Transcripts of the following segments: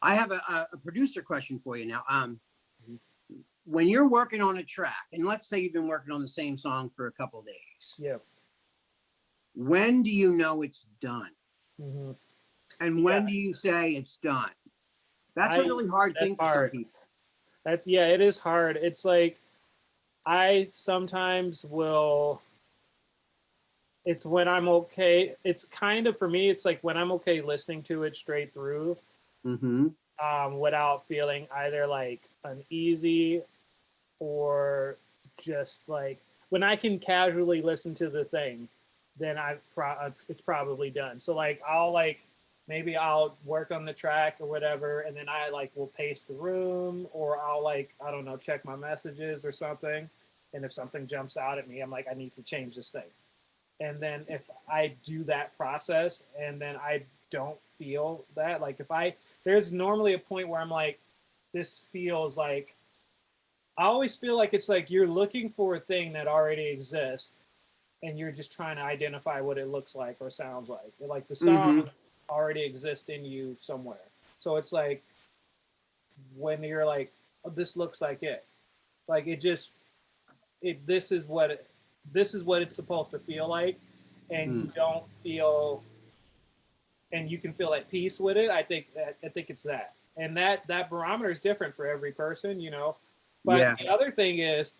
I have a producer question for you now. When you're working on a track, and let's say you've been working on the same song for a couple of days. Yeah. When do you know it's done? Mm-hmm. And when do you say it's done? That's a really hard thing for some people. It is hard. It's like I sometimes will. It's when I'm okay. It's kind of for me. It's like when I'm okay listening to it straight through, without feeling either like uneasy or just like when I can casually listen to the thing, then it's probably done. So like maybe I'll work on the track or whatever, and then I like will pace the room, or I'll like, I don't know, check my messages or something. And if something jumps out at me, I'm like, I need to change this thing. And then if I do that process and then I don't feel that, like there's normally a point where I'm like, this feels like, I always feel like it's like you're looking for a thing that already exists and you're just trying to identify what it looks like or sounds like. Like the song already exists in you somewhere. So it's like when you're like, oh, this looks like it. Like this is what it's supposed to feel like, and you don't feel, and you can feel at peace with it. I think it's that, and that barometer is different for every person, you know. But the other thing is,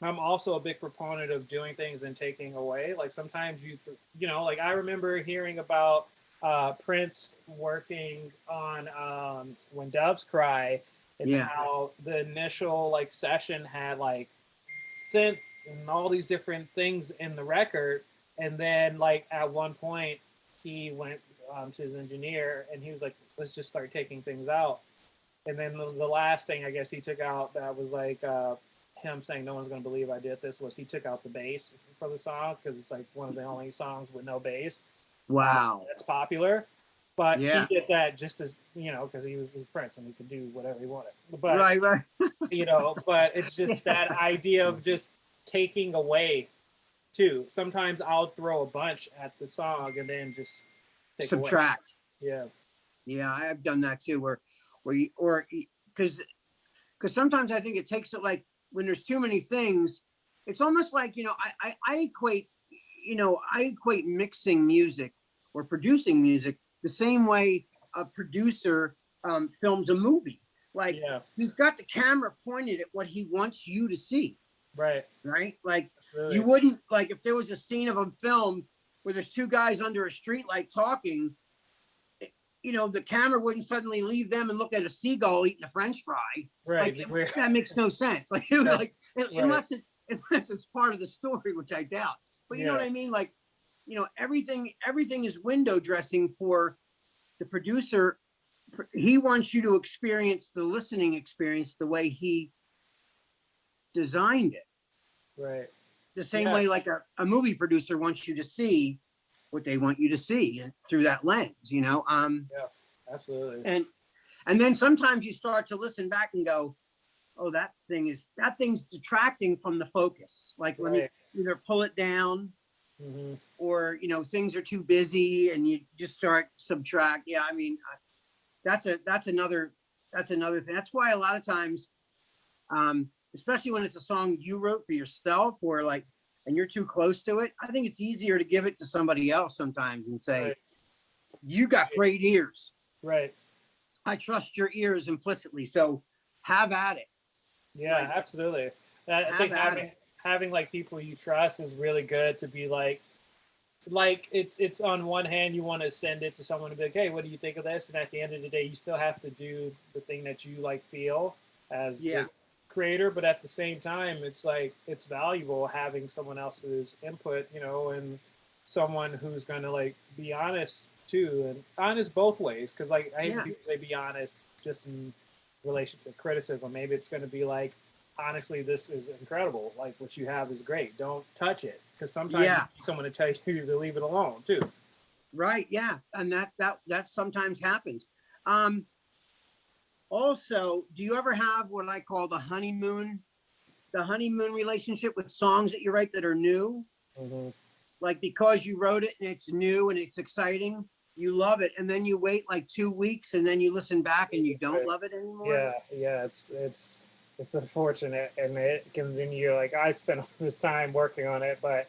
I'm also a big proponent of doing things and taking away. Like sometimes you know, like I remember hearing about Prince working on When Doves Cry, and how the initial like session had like synths and all these different things in the record, and then like at one point he went to his engineer and he was like, let's just start taking things out. And then the last thing I guess he took out that was like him saying no one's going to believe I did this was he took out the bass for the song, because it's like one of the only songs with no bass. Wow. That's popular. But he did that just as, you know, because he was Prince and he could do whatever he wanted. But, right. You know, but it's just that idea of just taking away too. Sometimes I'll throw a bunch at the song and then just take subtract away. Yeah, I've done that too, where you, or because sometimes I think it takes it, like when there's too many things, it's almost like, you know, I equate mixing music or producing music the same way a producer films a movie. Like he's got the camera pointed at what he wants you to see. Right. Like you wouldn't, like if there was a scene of a film where there's two guys under a streetlight talking, you know, the camera wouldn't suddenly leave them and look at a seagull eating a French fry. Right. Like, that makes no sense. Like, unless it's part of the story, which I doubt. But you know what I mean? Like, you know, everything is window dressing for the producer. He wants you to experience the listening experience the way he designed it. Right. The same way like a movie producer wants you to see what they want you to see through that lens, you know? Absolutely. And then sometimes you start to listen back and go, oh, that thing's detracting from the focus. Like, let me either pull it down or, you know, things are too busy and you just start subtract. Yeah. I mean, that's another thing. That's why a lot of times, especially when it's a song you wrote for yourself or like, and you're too close to it, I think it's easier to give it to somebody else sometimes and say, you got great ears. Right. I trust your ears implicitly. So have at it. Yeah, like, absolutely. I think having like people you trust is really good, to be like it's on one hand, you want to send it to someone and be like, hey, what do you think of this? And at the end of the day, you still have to do the thing that you like feel as the creator, but at the same time, it's like it's valuable having someone else's input, you know, and someone who's going to like be honest too, and honest both ways, because like I hate people say be honest just in relation to criticism. Maybe it's going to be like, honestly, this is incredible, like what you have is great, don't touch it, because sometimes you need someone to tell you to leave it alone too. Right. Yeah. And that sometimes happens. Also, do you ever have what I call the honeymoon relationship with songs that you write that are new? Like because you wrote it and it's new and it's exciting, you love it, and then you wait like 2 weeks, and then you listen back and you don't love it anymore. Yeah, it's unfortunate, and it can then you're like, I spent all this time working on it, but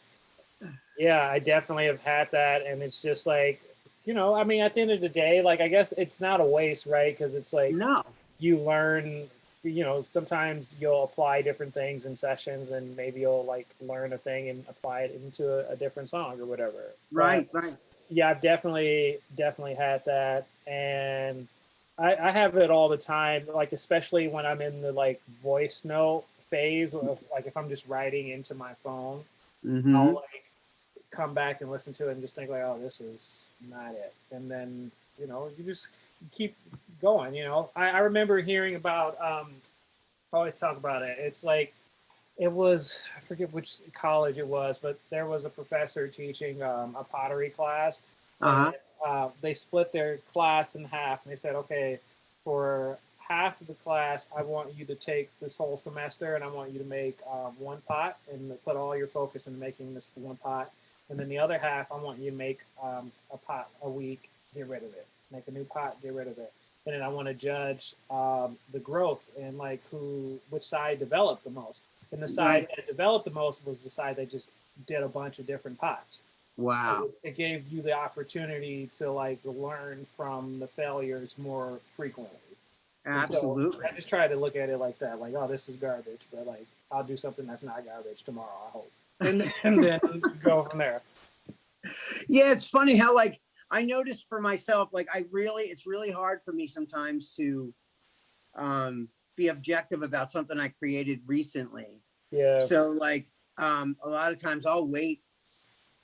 yeah, I definitely have had that, and it's just like, I mean, at the end of the day, like, I guess it's not a waste, right? Because it's like No. you learn, sometimes you'll apply different things in sessions, and maybe you'll like learn a thing and apply it into a different song or whatever. But Right, right. yeah, I've definitely had that, and I have it all the time. Like especially when I'm in the like voice note phase, of like if I'm just writing into my phone, I'll Mm-hmm. like come back and listen to it and just think like, oh, this is not it, and then you just keep going. I remember hearing about I always talk about it. It's like it was, I forget which college it was, but there was a professor teaching a pottery class, and Uh-huh. they split their class in half. And they said, okay, for half of the class, I want you to take this whole semester, and I want you to make one pot and put all your focus in making this one pot. And then the other half, I want you to make a pot a week, get rid of it. Make a new pot, get rid of it. And then I want to judge the growth and like which side developed the most. And the side Right. that developed the most was the side that just did a bunch of different pots. Wow. It gave you the opportunity to like learn from the failures more frequently. And so Absolutely. I just try to look at it like that, like, oh, this is garbage, but like I'll do something that's not garbage tomorrow, I hope. And then go from there. Yeah, it's funny how like I noticed for myself, like it's really hard for me sometimes to be objective about something I created recently. Yeah. So like a lot of times I'll wait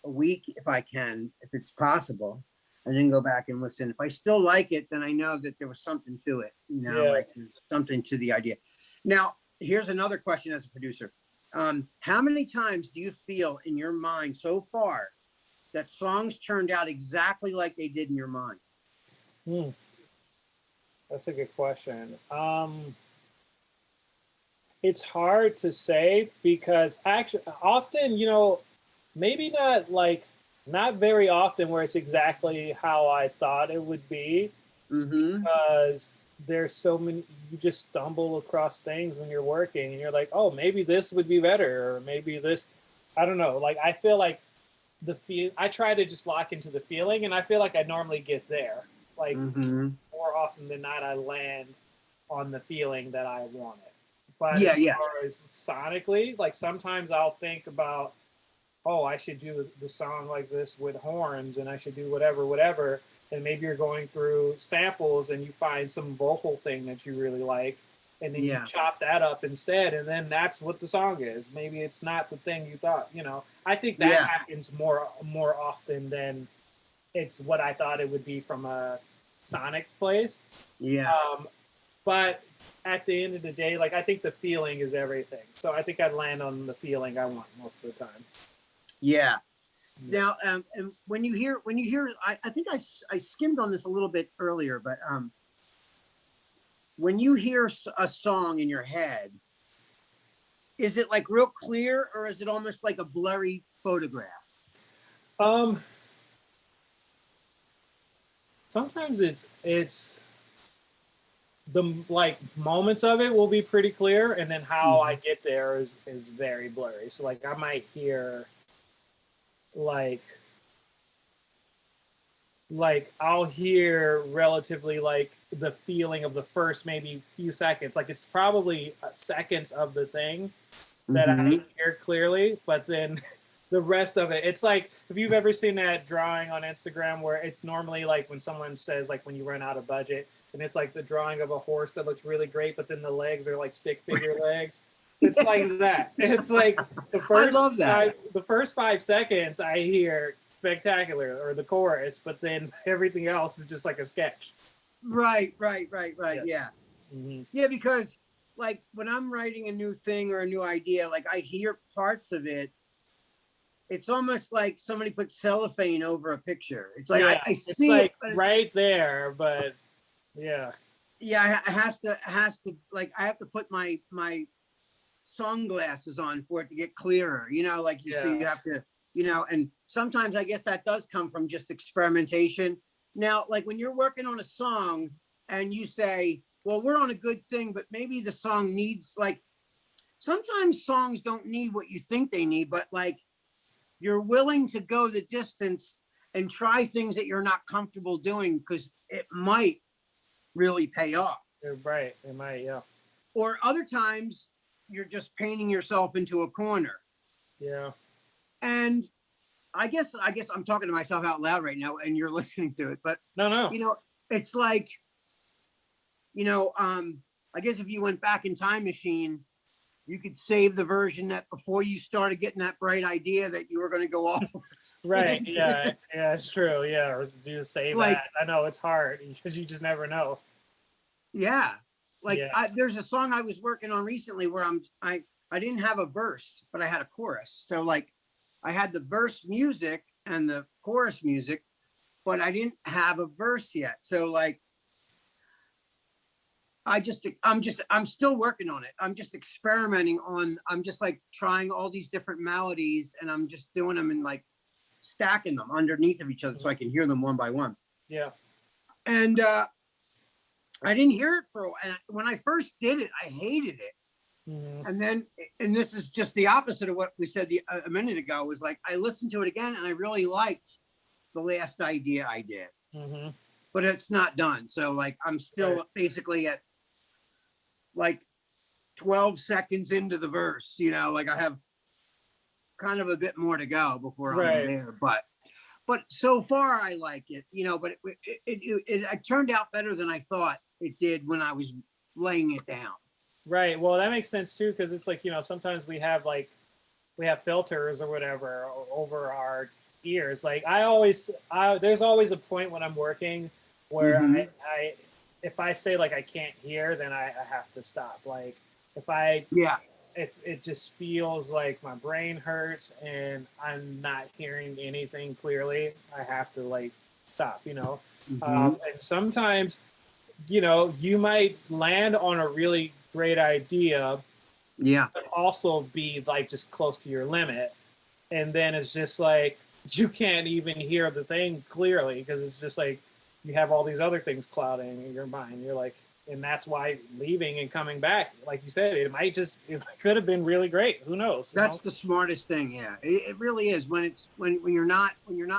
a week if I can, if it's possible, and then go back and listen. If I still like it, then I know that there was something to it, Yeah. like there's something to the idea. Now, here's another question as a producer. How many times do you feel in your mind so far that songs turned out exactly like they did in your mind? Hmm. That's a good question. It's hard to say because actually, often, maybe not very often where it's exactly how I thought it would be, Mm-hmm. because there's so many, you just stumble across things when you're working and you're like, oh, maybe this would be better, or maybe this, I don't know. Like, I feel like I try to just lock into the feeling, and I feel like I normally get there. Like, Mm-hmm. more often than not, I land on the feeling that I wanted. But Yeah, as yeah. far as sonically, like sometimes I'll think about, oh, I should do the song like this with horns, and I should do whatever, whatever. And maybe you're going through samples and you find some vocal thing that you really like, and then you Yeah. chop that up instead, and then that's what the song is. Maybe it's not the thing you thought. I think that Yeah. happens more often than it's what I thought it would be from a sonic place. Yeah. Um, but at the end of the day, like I think the feeling is everything. So I think I'd land on the feeling I want most of the time. Yeah. Yeah. Now, and when you hear, I think I skimmed on this a little bit earlier, but when you hear a song in your head, is it like real clear, or is it almost like a blurry photograph? Um, Sometimes it's the like moments of it will be pretty clear, and then how I Mm-hmm. get there is very blurry. So like I might hear like I'll hear relatively like the feeling of the first maybe few seconds. Like it's probably seconds of the thing that I Mm-hmm. hear clearly, but then the rest of it, it's like if you've ever seen that drawing on Instagram where it's normally like when someone says like when you run out of budget, and it's like the drawing of a horse that looks really great, but then the legs are like stick figure legs. It's like that. It's like I love that. the first 5 seconds I hear spectacular or the chorus, but then everything else is just like a sketch. Right, right, right, right. Yeah. Yeah. Mm-hmm. Yeah, because like when I'm writing a new thing or a new idea, like I hear parts of it. It's almost like somebody put cellophane over a picture. It's like Yeah. I It's see it, like but right there, but yeah. yeah, it has to like I have to put my sunglasses on for it to get clearer. Like you see, Yeah. you have to, and sometimes I guess that does come from just experimentation. Now, like when you're working on a song and you say, well, we're on a good thing, but maybe the song needs like, sometimes songs don't need what you think they need, but like you're willing to go the distance and try things that you're not comfortable doing because it might really pay off. You're right. It might, yeah. Or other times you're just painting yourself into a corner. Yeah. And I guess I'm talking to myself out loud right now and you're listening to it, but No. you know, it's like, I guess if you went back in time machine, you could save the version that before you started getting that bright idea that you were going to go off. Right. Yeah. Yeah, it's true. Yeah. Or do you save Like, that? I know it's hard because you just never know. yeah. Like Yeah. there's a song I was working on recently where I didn't have a verse, but I had a chorus. So like I had the verse music and the chorus music, but I didn't have a verse yet. So like I'm still working on it. I'm just experimenting on, I'm just like trying all these different melodies and I'm just doing them and like stacking them underneath of each other so I can hear them one by one. Yeah. And I didn't hear it for a while. And when I first did it, I hated it. Mm-hmm. And then, and this is just the opposite of what we said a minute ago, was like, I listened to it again and I really liked the last idea I did, Mm-hmm. but it's not done. So like, I'm still basically at like 12 seconds into the verse, like I have kind of a bit more to go before I'm there, but so far I like it, but it turned out better than I thought it did when I was laying it down. Right. Well, that makes sense too, because it's like, sometimes we have filters or whatever over our ears. Like there's always a point when I'm working where I if I say like I can't hear, then I have to stop. Like if it just feels like my brain hurts and I'm not hearing anything clearly, I have to like stop, and sometimes, you might land on a really great idea, but also be like just close to your limit. And then it's just like, you can't even hear the thing clearly because it's just like, you have all these other things clouding in your mind. You're like, and that's why leaving and coming back, like you said, it could have been really great. Who knows? That's the smartest thing. Yeah, it really is. When you're not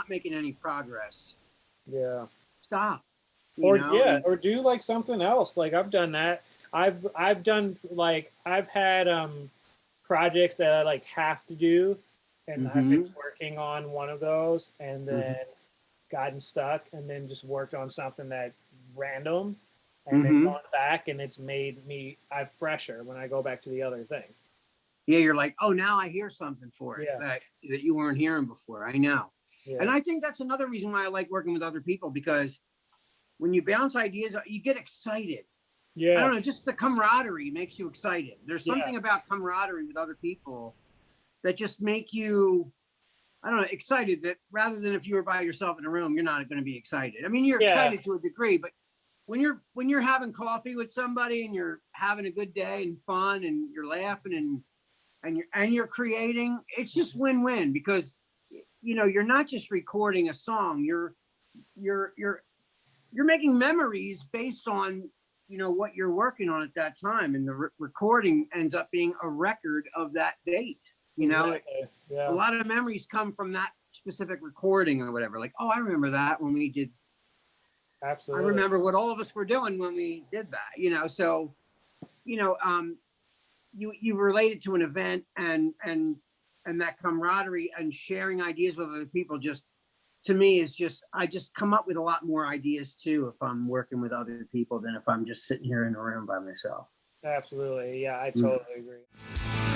making any progress. Yeah. Stop. Or do like something else. Like I've done that. I've done like I've had projects that I like have to do, and I've been working on one of those, and then gotten stuck, and then just worked on something that random, and then gone back, and it's made me I'm fresher when I go back to the other thing. Yeah, you're like, oh, now I hear something for it that you weren't hearing before. I know. Yeah. And I think that's another reason why I like working with other people, because when you bounce ideas, you get excited. Yeah. I don't know, just the camaraderie makes you excited. There's something about camaraderie with other people that just make you, I don't know, excited, that rather than if you were by yourself in a room, you're not going to be excited. I mean, you're excited to a degree, but when you're having coffee with somebody and you're having a good day and fun and you're laughing and you're creating, it's just win-win, because you're not just recording a song, you're making memories based on what you're working on at that time, and the recording ends up being a record of that date. A lot of memories come from that specific recording or whatever, like, oh, I remember that when we did. Absolutely. I remember what all of us were doing when we did that, so you related to an event, and that camaraderie and sharing ideas with other people, just to me is just, I just come up with a lot more ideas too if I'm working with other people than if I'm just sitting here in a room by myself. Absolutely. Yeah, I totally agree.